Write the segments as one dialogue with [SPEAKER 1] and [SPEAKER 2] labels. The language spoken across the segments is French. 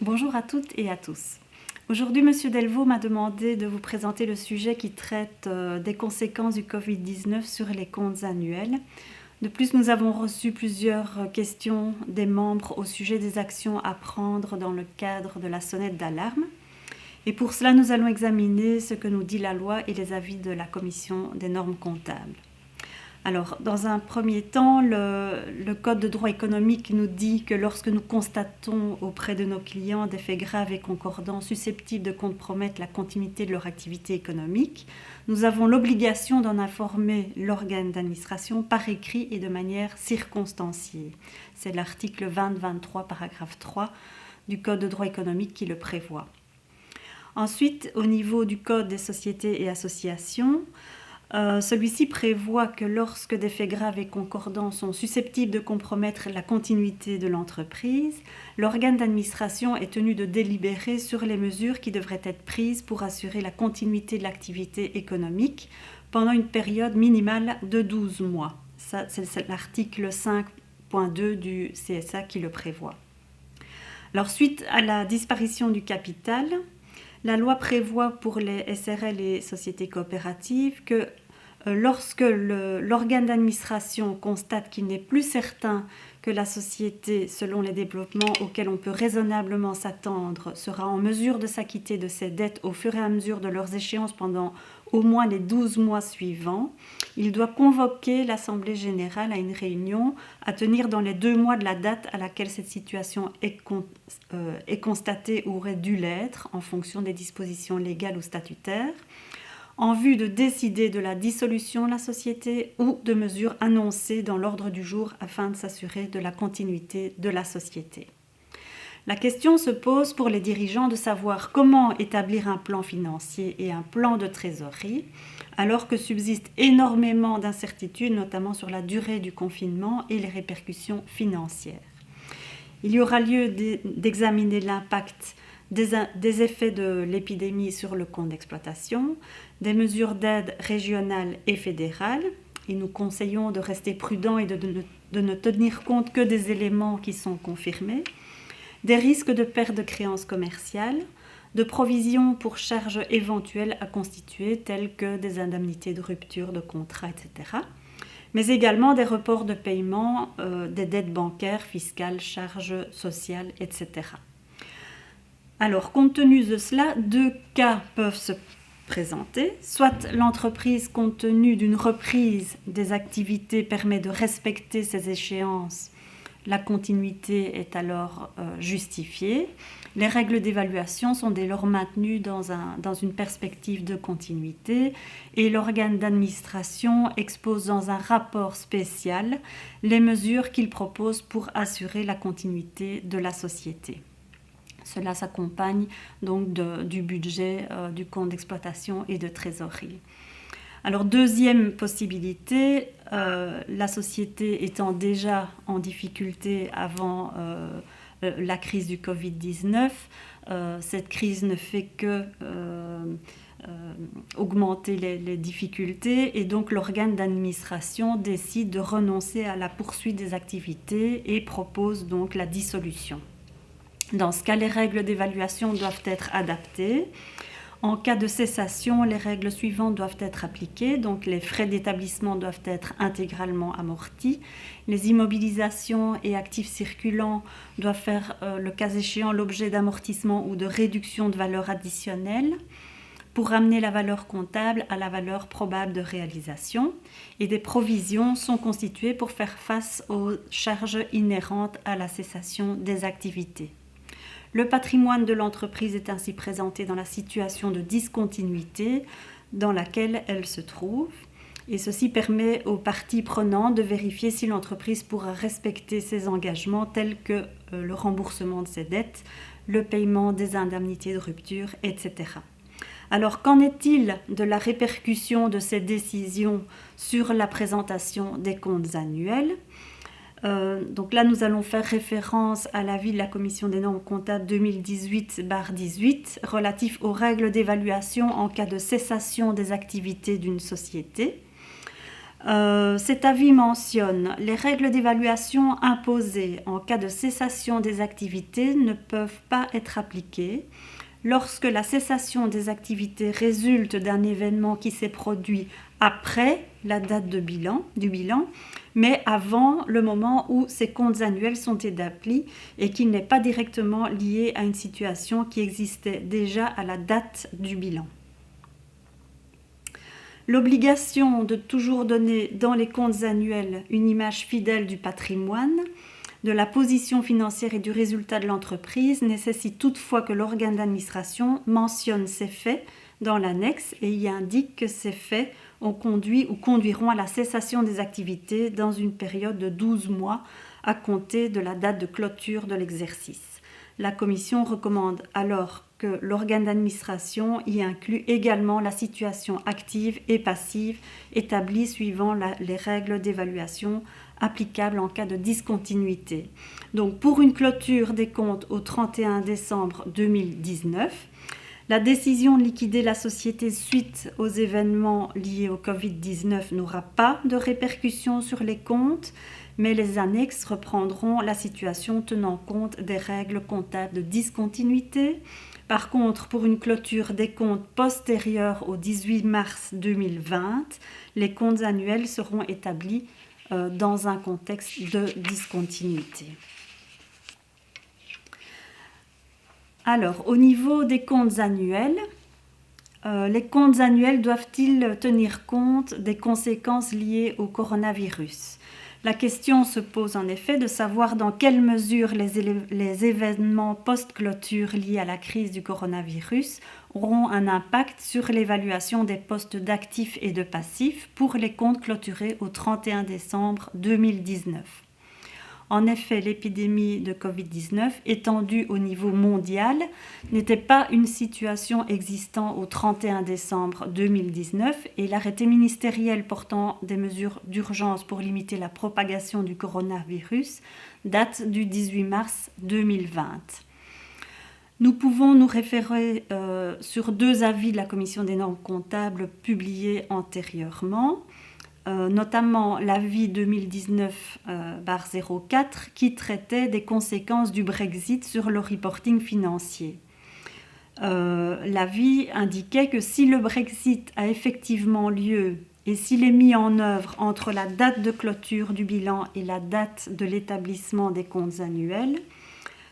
[SPEAKER 1] Bonjour à toutes et à tous. Aujourd'hui, Monsieur Delvaux m'a demandé de vous présenter le sujet qui traite des conséquences du Covid-19 sur les comptes annuels. De plus, nous avons reçu plusieurs questions des membres au sujet des actions à prendre dans le cadre de la sonnette d'alarme. Et pour cela, nous allons examiner ce que nous dit la loi et les avis de la Commission des normes comptables. Alors, dans un premier temps, le Code de droit économique nous dit que lorsque nous constatons auprès de nos clients des faits graves et concordants susceptibles de compromettre la continuité de leur activité économique, nous avons l'obligation d'en informer l'organe d'administration par écrit et de manière circonstanciée. C'est l'article 20-23, paragraphe 3 du Code de droit économique qui le prévoit. Ensuite, au niveau du Code des sociétés et associations, celui-ci prévoit que lorsque des faits graves et concordants sont susceptibles de compromettre la continuité de l'entreprise, l'organe d'administration est tenu de délibérer sur les mesures qui devraient être prises pour assurer la continuité de l'activité économique pendant une période minimale de 12 mois. Ça, c'est l'article 5.2 du CSA qui le prévoit. Alors, suite à la disparition du capital, la loi prévoit pour les SRL et sociétés coopératives que lorsque l'organe d'administration constate qu'il n'est plus certain que la société, selon les développements auxquels on peut raisonnablement s'attendre, sera en mesure de s'acquitter de ses dettes au fur et à mesure de leurs échéances pendant au moins les 12 mois suivants, il doit convoquer l'Assemblée générale à une réunion à tenir dans les 2 mois de la date à laquelle cette situation est constatée ou aurait dû l'être, en fonction des dispositions légales ou statutaires, en vue de décider de la dissolution de la société ou de mesures annoncées dans l'ordre du jour afin de s'assurer de la continuité de la société. La question se pose pour les dirigeants de savoir comment établir un plan financier et un plan de trésorerie, alors que subsistent énormément d'incertitudes, notamment sur la durée du confinement et les répercussions financières. Il y aura lieu d'examiner l'impact des effets de l'épidémie sur le compte d'exploitation, des mesures d'aide régionales et fédérales, et nous conseillons de rester prudents et de ne tenir compte que des éléments qui sont confirmés, des risques de perte de créances commerciales, de provisions pour charges éventuelles à constituer, telles que des indemnités de rupture de contrat, etc., mais également des reports de paiement, des dettes bancaires, fiscales, charges sociales, etc. Alors, compte tenu de cela, 2 cas peuvent se présenter. Soit l'entreprise, compte tenu d'une reprise des activités, permet de respecter ces échéances. La continuité est alors justifiée. Les règles d'évaluation sont dès lors maintenues dans une perspective de continuité et l'organe d'administration expose dans un rapport spécial les mesures qu'il propose pour assurer la continuité de la société. Cela s'accompagne donc du budget, du compte d'exploitation et de trésorerie. Alors, deuxième possibilité, la société étant déjà en difficulté avant la crise du Covid-19, cette crise ne fait que augmenter les difficultés et donc l'organe d'administration décide de renoncer à la poursuite des activités et propose donc la dissolution. Dans ce cas, les règles d'évaluation doivent être adaptées. En cas de cessation, les règles suivantes doivent être appliquées. Donc, les frais d'établissement doivent être intégralement amortis. Les immobilisations et actifs circulants doivent faire, le cas échéant, l'objet d'amortissement ou de réduction de valeur additionnelle pour ramener la valeur comptable à la valeur probable de réalisation. Et des provisions sont constituées pour faire face aux charges inhérentes à la cessation des activités. Le patrimoine de l'entreprise est ainsi présenté dans la situation de discontinuité dans laquelle elle se trouve. Et ceci permet aux parties prenantes de vérifier si l'entreprise pourra respecter ses engagements tels que le remboursement de ses dettes, le paiement des indemnités de rupture, etc. Alors, qu'en est-il de la répercussion de ces décisions sur la présentation des comptes annuels ? Donc là, nous allons faire référence à l'avis de la Commission des normes comptables 2018/18 relatif aux règles d'évaluation en cas de cessation des activités d'une société. Cet avis mentionne les règles d'évaluation imposées en cas de cessation des activités ne peuvent pas être appliquées lorsque la cessation des activités résulte d'un événement qui s'est produit après la date du bilan, mais avant le moment où ces comptes annuels sont établis et qui n'est pas directement lié à une situation qui existait déjà à la date du bilan. L'obligation de toujours donner dans les comptes annuels une image fidèle du patrimoine, de la position financière et du résultat de l'entreprise nécessite toutefois que l'organe d'administration mentionne ces faits dans l'annexe et y indique que ces faits ont conduit ou conduiront à la cessation des activités dans une période de 12 mois à compter de la date de clôture de l'exercice. La Commission recommande alors que l'organe d'administration y inclut également la situation active et passive établie suivant les règles d'évaluation applicables en cas de discontinuité. Donc pour une clôture des comptes au 31 décembre 2019, la décision de liquider la société suite aux événements liés au Covid-19 n'aura pas de répercussions sur les comptes, mais les annexes reprendront la situation tenant compte des règles comptables de discontinuité. Par contre, pour une clôture des comptes postérieure au 18 mars 2020, les comptes annuels seront établis dans un contexte de discontinuité. Alors, au niveau des comptes annuels, les comptes annuels doivent-ils tenir compte des conséquences liées au coronavirus ? La question se pose en effet de savoir dans quelle mesure les événements post-clôture liés à la crise du coronavirus auront un impact sur l'évaluation des postes d'actifs et de passifs pour les comptes clôturés au 31 décembre 2019. En effet, l'épidémie de Covid-19, étendue au niveau mondial, n'était pas une situation existant au 31 décembre 2019 et l'arrêté ministériel portant des mesures d'urgence pour limiter la propagation du coronavirus date du 18 mars 2020. Nous pouvons nous référer sur 2 avis de la Commission des normes comptables publiés antérieurement. Notamment l'avis 2019-04 qui traitait des conséquences du Brexit sur le reporting financier. L'avis indiquait que si le Brexit a effectivement lieu et s'il est mis en œuvre entre la date de clôture du bilan et la date de l'établissement des comptes annuels,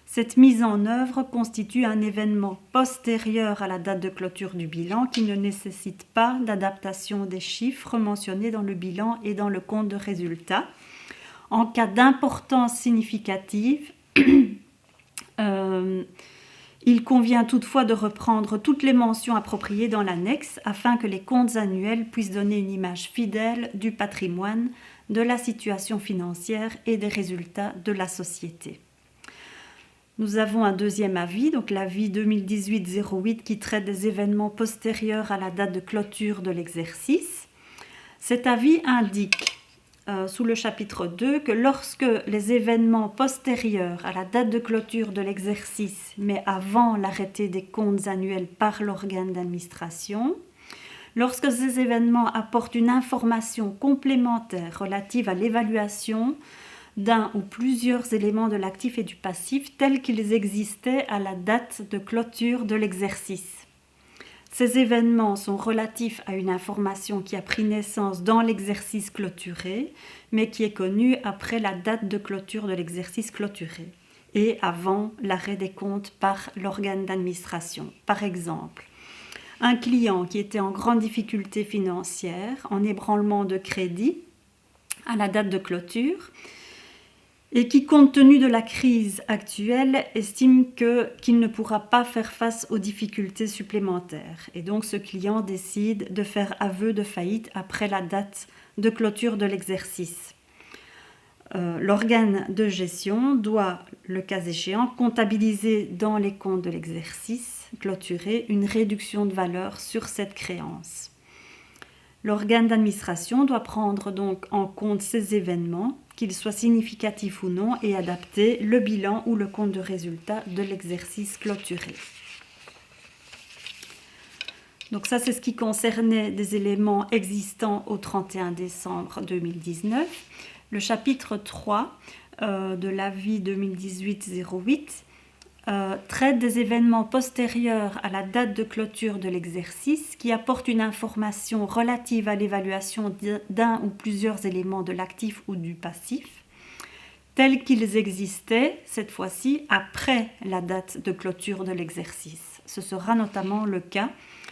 [SPEAKER 1] cette mise en œuvre constitue un événement postérieur à la date de clôture du bilan qui ne nécessite pas d'adaptation des chiffres mentionnés dans le bilan et dans le compte de résultat. En cas d'importance significative, il convient toutefois de reprendre toutes les mentions appropriées dans l'annexe afin que les comptes annuels puissent donner une image fidèle du patrimoine, de la situation financière et des résultats de la société. Nous avons un deuxième avis, donc l'avis 2018-08 qui traite des événements postérieurs à la date de clôture de l'exercice. Cet avis indique sous le chapitre 2 que lorsque les événements postérieurs à la date de clôture de l'exercice, mais avant l'arrêté des comptes annuels par l'organe d'administration, lorsque ces événements apportent une information complémentaire relative à l'évaluation d'un ou plusieurs éléments de l'actif et du passif tels qu'ils existaient à la date de clôture de l'exercice. Ces événements sont relatifs à une information qui a pris naissance dans l'exercice clôturé, mais qui est connue après la date de clôture de l'exercice clôturé et avant l'arrêt des comptes par l'organe d'administration. Par exemple, un client qui était en grande difficulté financière, en ébranlement de crédit à la date de clôture, et qui, compte tenu de la crise actuelle, estime qu'il ne pourra pas faire face aux difficultés supplémentaires. Et donc ce client décide de faire aveu de faillite après la date de clôture de l'exercice. L'organe de gestion doit, le cas échéant, comptabiliser dans les comptes de l'exercice clôturé une réduction de valeur sur cette créance. L'organe d'administration doit prendre donc en compte ces événements, qu'ils soient significatifs ou non, et adapter le bilan ou le compte de résultat de l'exercice clôturé. Donc ça, c'est ce qui concernait des éléments existants au 31 décembre 2019. Le chapitre 3 de l'avis 2018-08 traite des événements postérieurs à la date de clôture de l'exercice qui apportent une information relative à l'évaluation d'un ou plusieurs éléments de l'actif ou du passif, tels qu'ils existaient, cette fois-ci, après la date de clôture de l'exercice. Ce sera notamment le cas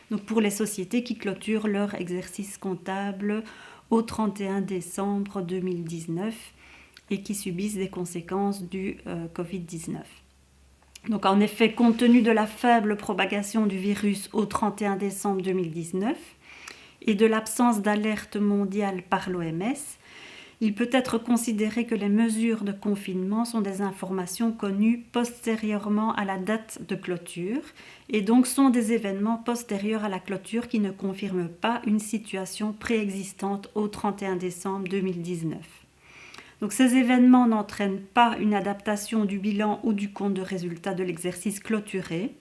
[SPEAKER 1] donc pour les sociétés qui clôturent leur exercice comptable au 31 décembre 2019 et qui subissent des conséquences du Covid-19. Donc en effet, compte tenu de la faible propagation du virus au 31 décembre 2019 et de l'absence d'alerte mondiale par l'OMS, il peut être considéré que les mesures de confinement sont des informations connues postérieurement à la date de clôture et donc sont des événements postérieurs à la clôture qui ne confirment pas une situation préexistante au 31 décembre 2019. Donc ces événements n'entraînent pas une adaptation du bilan ou du compte de résultat de l'exercice clôturé,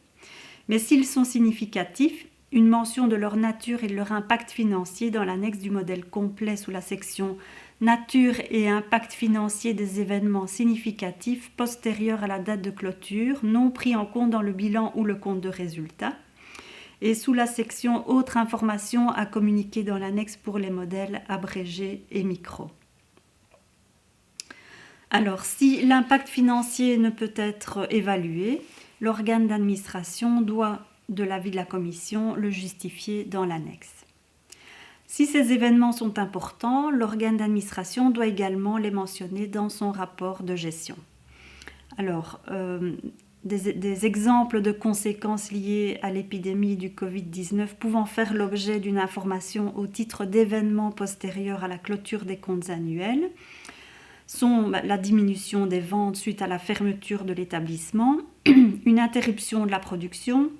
[SPEAKER 1] mais s'ils sont significatifs, une mention de leur nature et de leur impact financier dans l'annexe du modèle complet sous la section Nature et impact financier des événements significatifs postérieurs à la date de clôture, non pris en compte dans le bilan ou le compte de résultat, et sous la section Autres informations à communiquer dans l'annexe pour les modèles abrégés et micro. Alors, si l'impact financier ne peut être évalué, l'organe d'administration doit, de l'avis de la commission, le justifier dans l'annexe. Si ces événements sont importants, l'organe d'administration doit également les mentionner dans son rapport de gestion. Alors, des exemples de conséquences liées à l'épidémie du Covid-19 pouvant faire l'objet d'une information au titre d'événements postérieurs à la clôture des comptes annuels sont la diminution des ventes suite à la fermeture de l'établissement, une interruption de la production,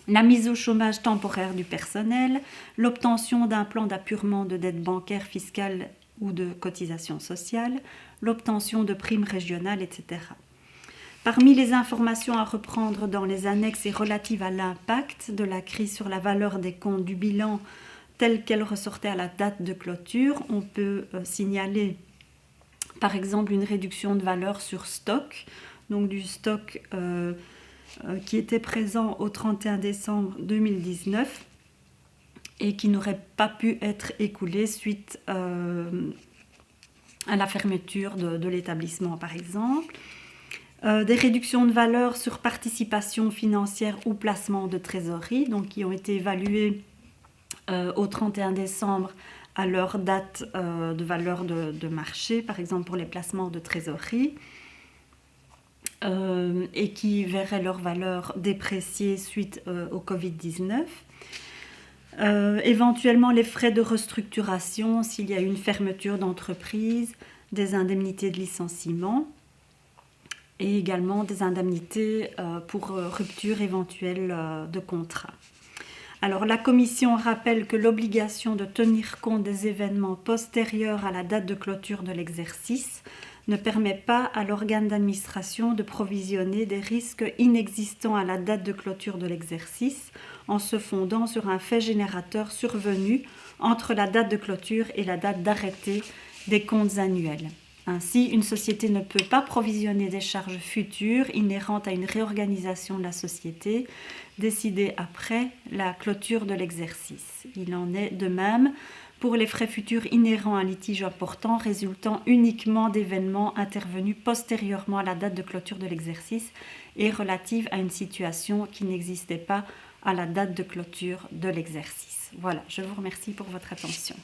[SPEAKER 1] la mise au chômage temporaire du personnel, l'obtention d'un plan d'appurement de dettes bancaires, fiscales ou de cotisations sociales, l'obtention de primes régionales, etc. Parmi les informations à reprendre dans les annexes et relatives à l'impact de la crise sur la valeur des comptes du bilan telle qu'elle ressortait à la date de clôture, on peut signaler par exemple une réduction de valeur sur stock, donc du stock qui était présent au 31 décembre 2019 et qui n'aurait pas pu être écoulé suite à la fermeture de l'établissement par exemple. Des réductions de valeur sur participation financière ou placement de trésorerie, donc qui ont été évaluées au 31 décembre à leur date de valeur de marché, par exemple pour les placements de trésorerie, et qui verraient leur valeur dépréciée suite au Covid-19. Éventuellement les frais de restructuration s'il y a une fermeture d'entreprise, des indemnités de licenciement et également des indemnités pour rupture éventuelle de contrat. Alors la commission rappelle que l'obligation de tenir compte des événements postérieurs à la date de clôture de l'exercice ne permet pas à l'organe d'administration de provisionner des risques inexistants à la date de clôture de l'exercice en se fondant sur un fait générateur survenu entre la date de clôture et la date d'arrêté des comptes annuels. Ainsi, une société ne peut pas provisionner des charges futures inhérentes à une réorganisation de la société décidée après la clôture de l'exercice. Il en est de même pour les frais futurs inhérents à un litige important résultant uniquement d'événements intervenus postérieurement à la date de clôture de l'exercice et relative à une situation qui n'existait pas à la date de clôture de l'exercice. Voilà, je vous remercie pour votre attention.